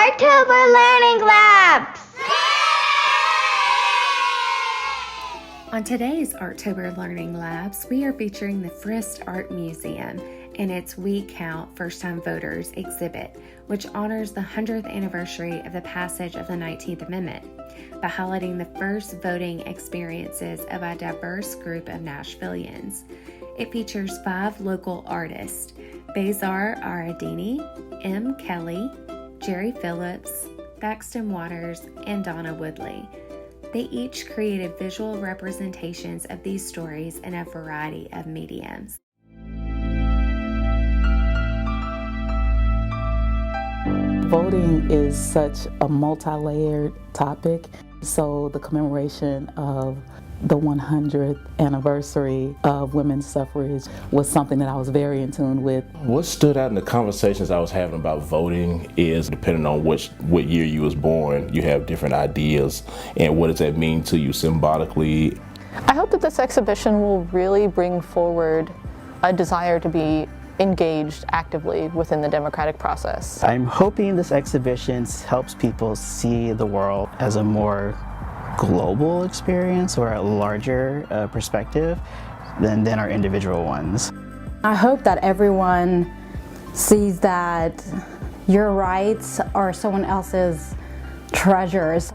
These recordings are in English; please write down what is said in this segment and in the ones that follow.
Artober Learning Labs! On today's Artober Learning Labs, we are featuring the Frist Art Museum and its We Count First Time Voters exhibit, which honors the 100th anniversary of the passage of the 19th Amendment by highlighting the first voting experiences of a diverse group of Nashvillians. It features 5 local artists: Bezar Aradini, M. Kelly, Jerry Phillips, Baxton Waters, and Donna Woodley. They each created visual representations of these stories in a variety of mediums. Voting is such a multi-layered topic, so the commemoration of the 100th anniversary of women's suffrage was something that I was very in tune with. What stood out in the conversations I was having about voting is, depending on what year you was born, you have different ideas, and what does that mean to you symbolically? I hope that this exhibition will really bring forward a desire to be engaged actively within the democratic process. I'm hoping this exhibition helps people see the world as a more global experience or a larger perspective than our individual ones. I hope that everyone sees that your rights are someone else's treasures.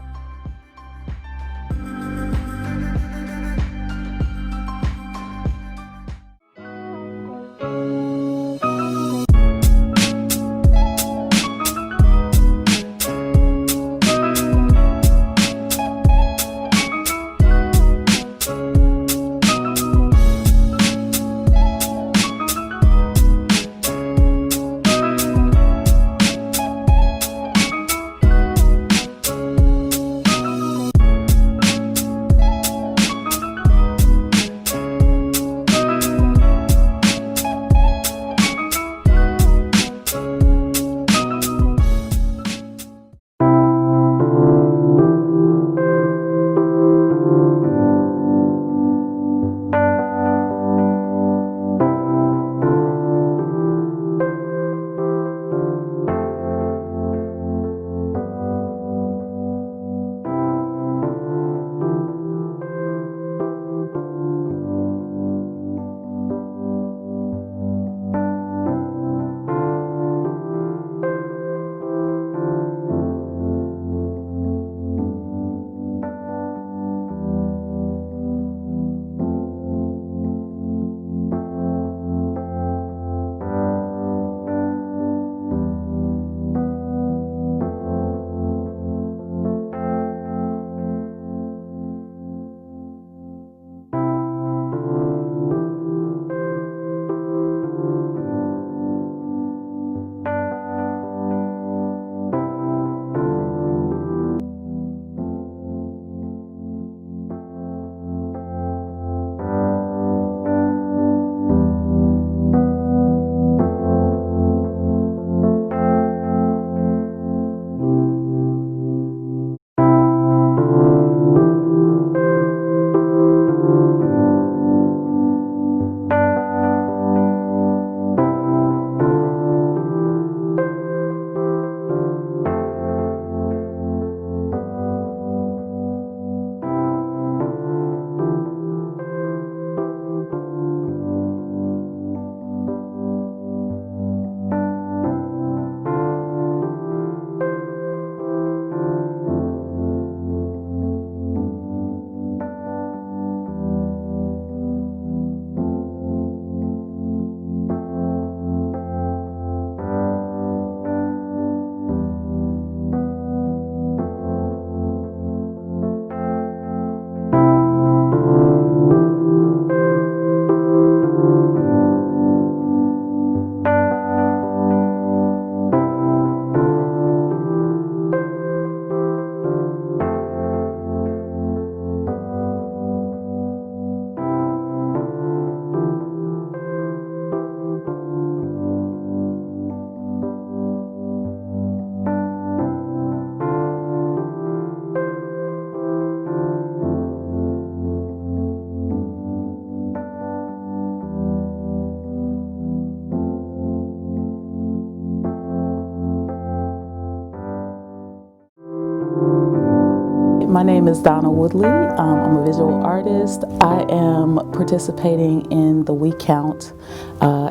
My name is Donna Woodley. I'm a visual artist. I am participating in the We Count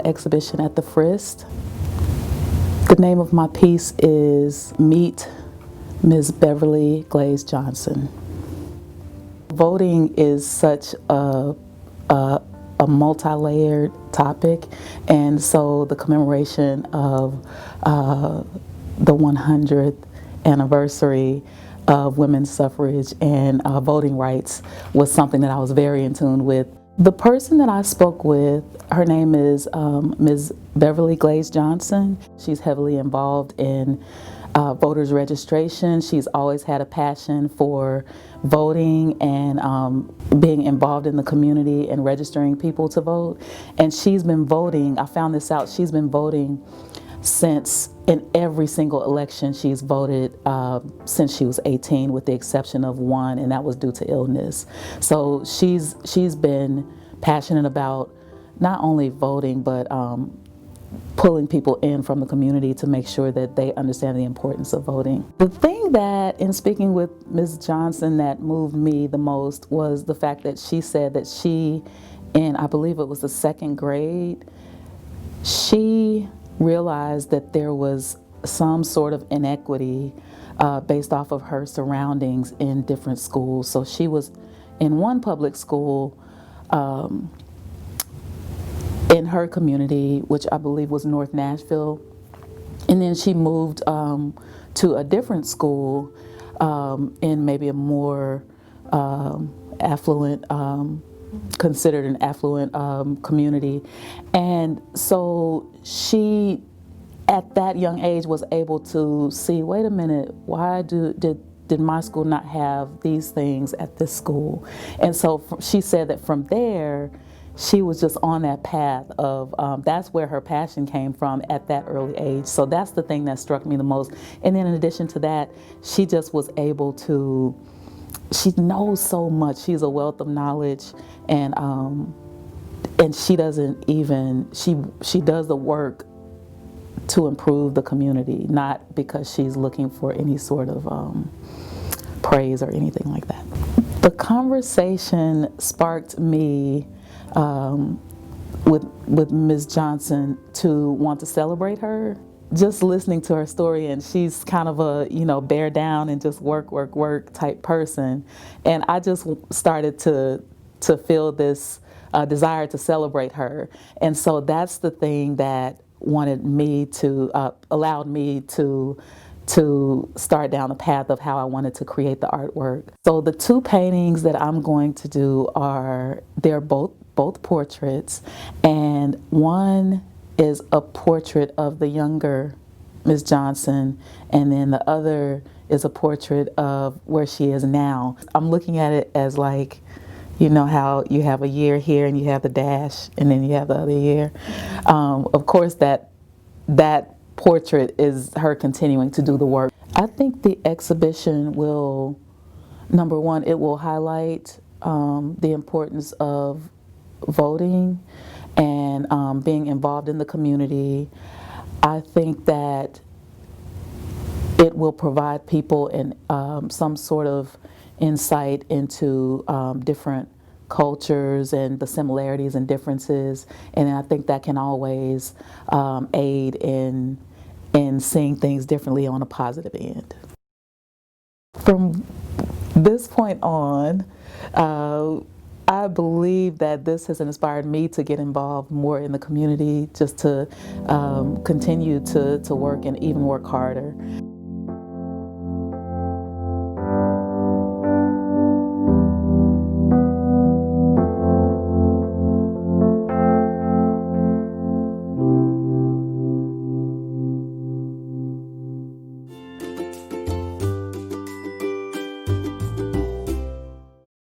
exhibition at the Frist. The name of my piece is Meet Ms. Beverly Glaze Johnson. Voting is such a multi-layered topic, and so the commemoration of the 100th anniversary of women's suffrage and voting rights was something that I was very in tune with. The person that I spoke with, her name is Ms. Beverly Glaze Johnson. She's heavily involved in voters registration. She's always had a passion for voting and being involved in the community and registering people to vote. And she's been voting, I found this out, she's been voting since in every single election she's voted since she was 18, with the exception of one, and that was due to illness. So she's been passionate about not only voting, but pulling people in from the community to make sure that they understand the importance of voting. The thing that, in speaking with Ms. Johnson, that moved me the most was the fact that she said that she, in I believe it was the second grade, she realized that there was some sort of inequity based off of her surroundings in different schools. So she was in one public school in her community, which I believe was North Nashville, and then she moved to a different school in maybe a more affluent, considered an affluent community. And so she, at that young age, was able to see, wait a minute, why did my school not have these things at this school? And so she said that from there, she was just on that path of, that's where her passion came from at that early age. So that's the thing that struck me the most. And then in addition to that, she just was able to, she knows so much. She's a wealth of knowledge, and she doesn't even, she does the work to improve the community, not because she's looking for any sort of praise or anything like that. The conversation sparked me with Ms. Johnson to want to celebrate her. Just listening to her story, and she's kind of a, bear down and just work type person. And I just started to feel this desire to celebrate her. And so that's the thing that allowed me to start down the path of how I wanted to create the artwork. So the two paintings that I'm going to do they're both portraits, and one is a portrait of the younger Ms. Johnson, and then the other is a portrait of where she is now. I'm looking at it as like, how you have a year here and you have the dash and then you have the other year. Of course, that portrait is her continuing to do the work. I think the exhibition will, number one, it will highlight the importance of voting and being involved in the community. I think that it will provide people some sort of insight into different cultures and the similarities and differences, and I think that can always aid in seeing things differently on a positive end. From this point on, I believe that this has inspired me to get involved more in the community, just to continue to work and even work harder.